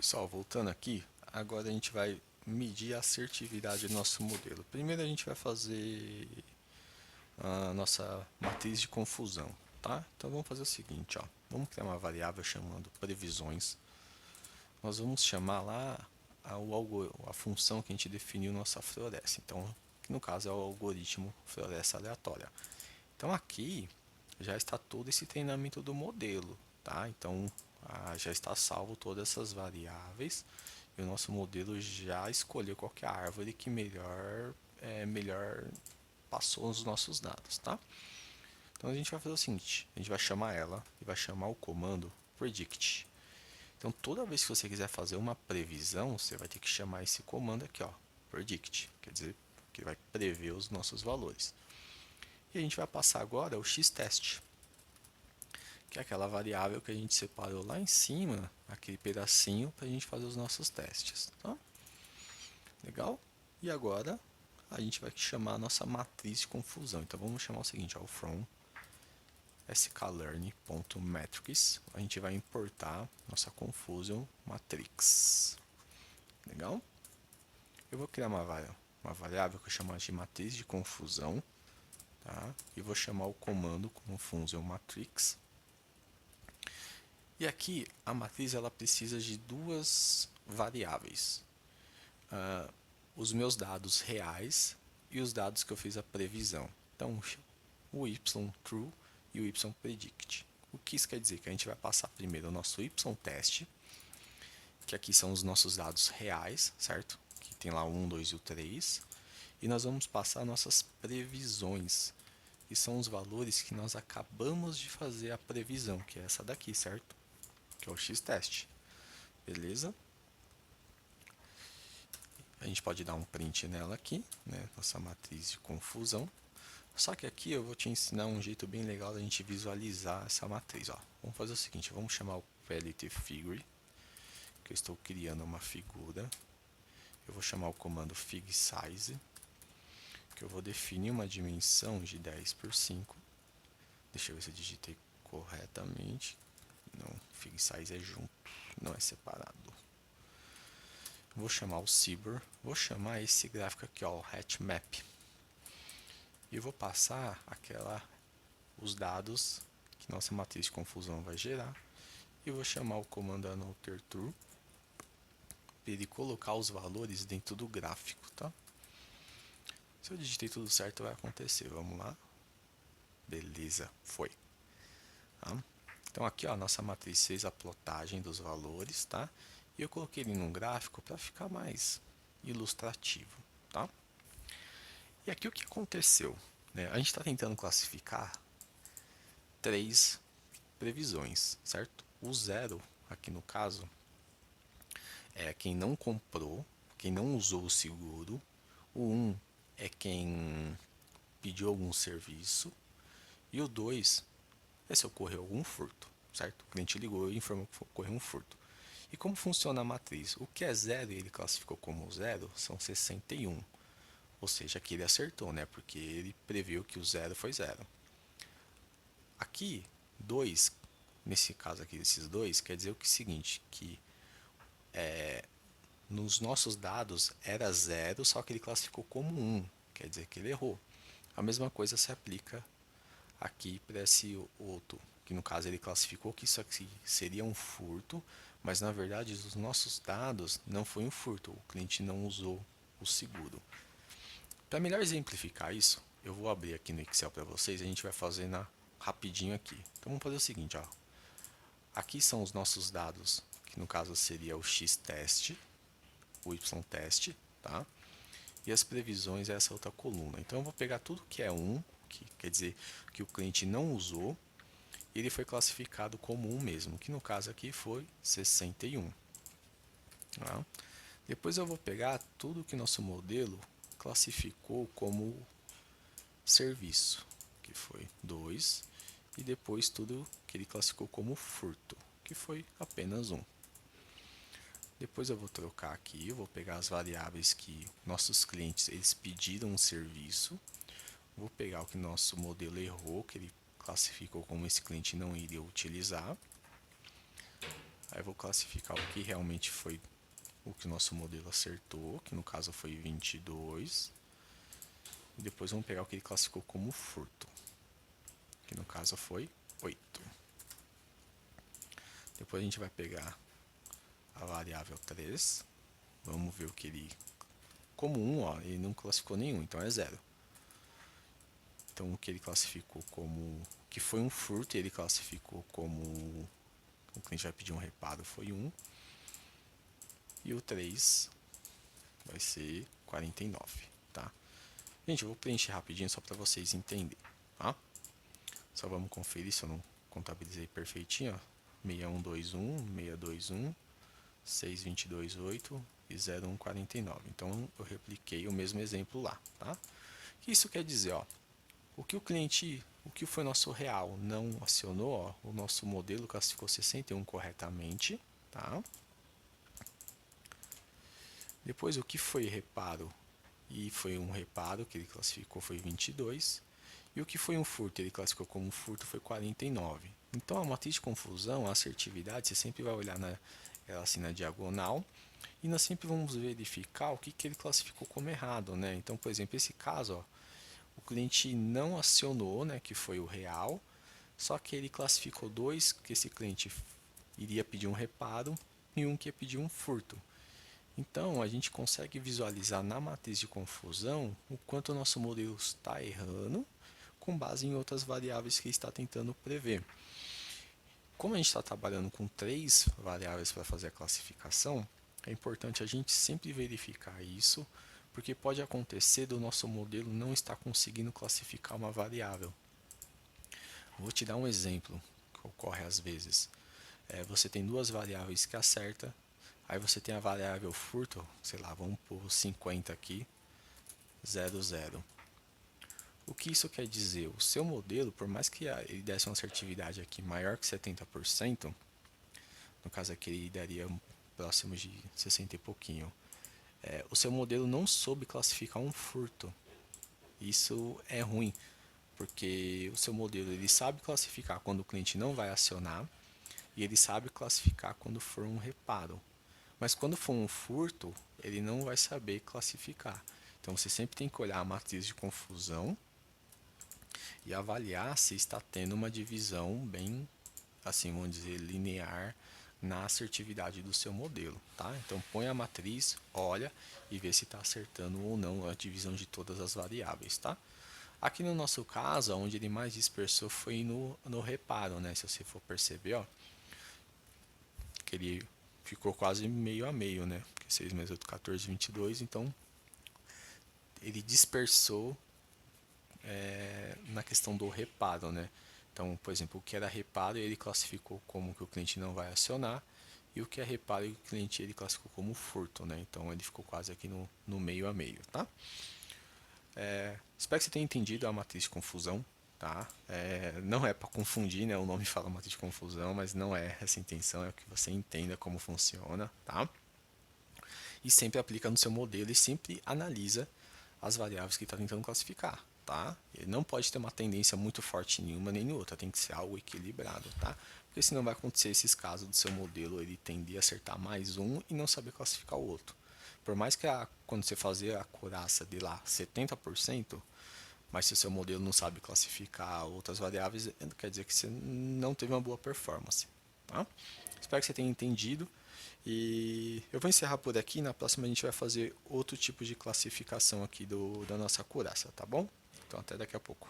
Pessoal, voltando aqui, agora a gente vai medir a assertividade do nosso modelo. Primeiro a gente vai fazer a nossa matriz de confusão, tá? Então vamos fazer o seguinte, ó. Vamos criar uma variável chamando previsões. Nós vamos chamar lá a função que a gente definiu nossa floresta. Então, que no caso é o algoritmo floresta aleatória. Então aqui já está todo esse treinamento do modelo, tá? Então já está salvo todas essas variáveis e o nosso modelo já escolheu qual que é a árvore que melhor passou os nossos dados, tá? Então a gente vai fazer o seguinte, a gente vai chamar ela e vai chamar o comando predict. Então toda vez que você quiser fazer uma previsão, você vai ter que chamar esse comando aqui, ó, predict, quer dizer, que vai prever os nossos valores. E a gente vai passar agora o x-test, que é aquela variável que a gente separou lá em cima, aquele pedacinho para a gente fazer os nossos testes. Tá? Legal? E agora a gente vai chamar a nossa matriz de confusão. Então vamos chamar o seguinte, ó, from sklearn.metrics, a gente vai importar nossa confusion matrix. Legal? Eu vou criar uma variável que eu chamo de matriz de confusão, tá? E vou chamar o comando confusion matrix. E aqui a matriz ela precisa de duas variáveis, os meus dados reais e os dados que eu fiz a previsão. Então o y true e o y predict. O que isso quer dizer? Que a gente vai passar primeiro o nosso y teste, que aqui são os nossos dados reais, certo? Que tem lá o 1, 2 e o 3. E nós vamos passar nossas previsões, que são os valores que nós acabamos de fazer a previsão, que é essa daqui, certo? Que é o x-teste. Beleza? A gente pode dar um print nela aqui, né? Nossa matriz de confusão. Só que aqui eu vou te ensinar um jeito bem legal da gente visualizar essa matriz, ó. Vamos fazer o seguinte, vamos chamar o PLT figure, que eu estou criando uma figura. Eu vou chamar o comando fig size, que eu vou definir uma dimensão de 10 por 5. Deixa eu ver se eu digitei corretamente. Não, fig size é junto, não é separado. Vou chamar o Cibor, vou chamar esse gráfico aqui, ó, o hatchmap. E vou passar os dados que nossa matriz de confusão vai gerar. E vou chamar o comando annotator para ele colocar os valores dentro do gráfico, tá? Se eu digitei tudo certo, vai acontecer. Vamos lá. Beleza, foi. Tá? Então aqui, ó, a nossa matriz fez a plotagem dos valores, tá? E eu coloquei ele num gráfico para ficar mais ilustrativo, tá? E aqui o que aconteceu? Né? A gente está tentando classificar três previsões, certo? O zero, aqui no caso, é quem não comprou, quem não usou o seguro. O 1 é quem pediu algum serviço. E o 2 é se ocorreu algum furto, certo? O cliente ligou e informou que ocorreu um furto. E como funciona a matriz? O que é zero e ele classificou como zero são 61. Ou seja, aqui ele acertou, né? Porque ele previu que o zero foi zero. Aqui, 2, nesse caso aqui desses dois, quer dizer o seguinte, que nos nossos dados era zero, só que ele classificou como 1, quer dizer que ele errou. A mesma coisa se aplica aqui para esse outro, que no caso ele classificou que isso aqui seria um furto, mas na verdade os nossos dados não foi um furto, o cliente não usou o seguro. Para melhor exemplificar isso, eu vou abrir aqui no Excel para vocês e a gente vai fazer rapidinho aqui. Então vamos fazer o seguinte, ó. Aqui são os nossos dados, que no caso seria o x-teste, o y-teste, tá? E as previsões é essa outra coluna. Então eu vou pegar tudo que é 1, que quer dizer que o cliente não usou, e ele foi classificado como 1 mesmo, que no caso aqui foi 61. Tá? Depois eu vou pegar tudo que nosso modelo classificou como serviço, que foi 2, e depois tudo que ele classificou como furto, que foi apenas 1. Depois eu vou trocar aqui, eu vou pegar as variáveis que nossos clientes eles pediram um serviço, vou pegar o que nosso modelo errou, que ele classificou como esse cliente não iria utilizar. Aí eu vou classificar o que realmente foi o que o nosso modelo acertou, que no caso foi 22. E depois vamos pegar o que ele classificou como furto, que no caso foi 8. Depois a gente vai pegar a variável 3. Vamos ver o que ele... Como 1, ó, ele não classificou nenhum, então é 0. Então o que ele classificou como... que foi um furto, ele classificou como... o cliente vai pedir um reparo, foi 1. E o 3 vai ser 49, tá? Gente, eu vou preencher rapidinho só para vocês entenderem, tá? Só vamos conferir se eu não contabilizei perfeitinho, ó. 6121, 621, 6228 e 0149. Então eu repliquei o mesmo exemplo lá, tá? O que isso quer dizer, ó? O que foi nosso real não acionou, ó, o nosso modelo classificou 61 corretamente, tá? Depois o que foi reparo, e foi um reparo que ele classificou foi 22, e o que foi um furto, ele classificou como furto foi 49. Então a matriz de confusão, a assertividade, você sempre vai olhar ela assim na diagonal, e nós sempre vamos verificar o que ele classificou como errado, né? Então, por exemplo, esse caso, ó, o cliente não acionou, né, que foi o real, só que ele classificou 2 que esse cliente iria pedir um reparo e um que ia pedir um furto. Então, a gente consegue visualizar na matriz de confusão o quanto o nosso modelo está errando com base em outras variáveis que está tentando prever. Como a gente está trabalhando com 3 variáveis para fazer a classificação, é importante a gente sempre verificar isso, porque pode acontecer do nosso modelo não estar conseguindo classificar uma variável. Vou te dar um exemplo que ocorre às vezes. Você tem 2 variáveis que acerta, aí você tem a variável furto, sei lá, vamos por 50 aqui, 00. O que isso quer dizer? O seu modelo, por mais que ele desse uma assertividade aqui maior que 70%, no caso aqui ele daria próximo de 60 e pouquinho, o seu modelo não soube classificar um furto. Isso é ruim, porque o seu modelo ele sabe classificar quando o cliente não vai acionar e ele sabe classificar quando for um reparo. Mas quando for um furto, ele não vai saber classificar. Então você sempre tem que olhar a matriz de confusão e avaliar se está tendo uma divisão bem, assim, vamos dizer, linear na assertividade do seu modelo, tá? Então põe a matriz, olha e vê se está acertando ou não a divisão de todas as variáveis, tá? Aqui no nosso caso, onde ele mais dispersou foi no reparo, né? Se você for perceber, ó, que ele ficou quase meio a meio, né? Porque 6 mais 8, 14, 22, então ele dispersou na questão do reparo, né? Então, por exemplo, o que era reparo ele classificou como que o cliente não vai acionar, e o que é reparo o cliente ele classificou como furto, né? Então ele ficou quase aqui no meio a meio, tá? Espero que você tenha entendido a matriz de confusão, tá? Não é para confundir, né? O nome fala matriz de confusão, mas não é essa a intenção, é que você entenda como funciona, tá? E sempre aplica no seu modelo e sempre analisa as variáveis que está tentando classificar, tá? Ele não pode ter uma tendência muito forte em nenhuma nem em outra, tem que ser algo equilibrado, tá? Porque senão vai acontecer esses casos do seu modelo, ele tender a acertar mais um e não saber classificar o outro. Por mais que quando você fazer a acurácia de lá 70%, mas se o seu modelo não sabe classificar outras variáveis, quer dizer que você não teve uma boa performance, tá? Espero que você tenha entendido. E eu vou encerrar por aqui. Na próxima a gente vai fazer outro tipo de classificação aqui da nossa acurácia, tá bom? Então até daqui a pouco.